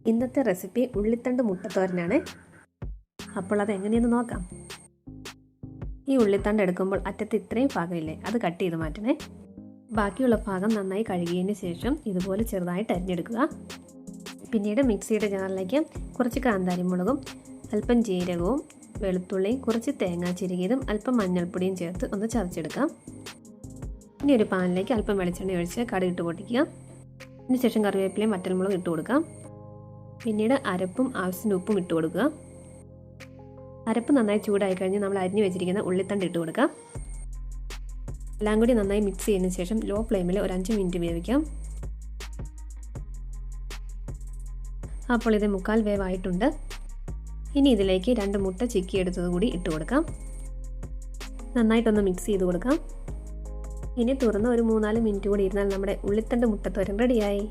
ഇന്നത്തെ റെസിപ്പി ഉള്ളിത്തണ്ട് മുട്ടത്തോരനാണ്. അപ്പോൾ അതെങ്ങനെയെന്ന് നോക്കാം. ഈ ഉള്ളിത്തണ്ട് എടുക്കുമ്പോൾ അറ്റത്ത് ഇത്രയും ഭാഗമില്ലേ, അത് കട്ട് ചെയ്ത് മാറ്റണേ. ബാക്കിയുള്ള ഭാഗം നന്നായി കഴുകിയതിന് ശേഷം ഇതുപോലെ ചെറുതായിട്ട് അരിഞ്ഞെടുക്കുക. പിന്നീട് മിക്സിയുടെ ജാറിലേക്ക് കുറച്ച് കാന്താരിമുളകും അല്പം ജീരകവും വെളുത്തുള്ളിയും കുറച്ച് തേങ്ങ ചിരകിയതും അല്പം മഞ്ഞൾപ്പൊടിയും ചേർത്ത് ഒന്ന് ചതച്ചെടുക്കാം. ഇനി ഒരു പാനിലേക്ക് അല്പം വെളിച്ചെണ്ണ ഒഴിച്ച് കടുക് ഇട്ട് പൊട്ടിക്കുക. അതിനുശേഷം കറിവേപ്പിലയും വറ്റൽമുളകും ഇട്ട് കൊടുക്കാം. പിന്നീട് അരപ്പും ആവശ്യത്തിന് ഉപ്പും ഇട്ട് കൊടുക്കുക. അരപ്പ് നന്നായി ചൂടായി കഴിഞ്ഞ് നമ്മൾ അരിഞ്ഞു വെച്ചിരിക്കുന്ന ഉള്ളിത്തണ്ട് ഇട്ട് കൊടുക്കാം. എല്ലാം കൂടി നന്നായി മിക്സ് ചെയ്തതിന് ശേഷം ലോ ഫ്ലെയിമിൽ ഒരു 5 മിനിറ്റ് വേവിക്കാം. അപ്പോൾ ഇത് 1/4 വേവായിട്ടുണ്ട്. ഇനി ഇതിലേക്ക് 2 മുട്ട ചിക്കി എടുത്തത് കൂടി ഇട്ട് കൊടുക്കാം. നന്നായിട്ടൊന്ന് മിക്സ് ചെയ്ത് കൊടുക്കാം. ഇനി തുറന്ന് ഒരു 3-4 മിനിറ്റ് കൂടി ഇരുന്നാൽ നമ്മുടെ ഉള്ളിത്തണ്ട് മുട്ടത്തോരൻ റെഡിയായി.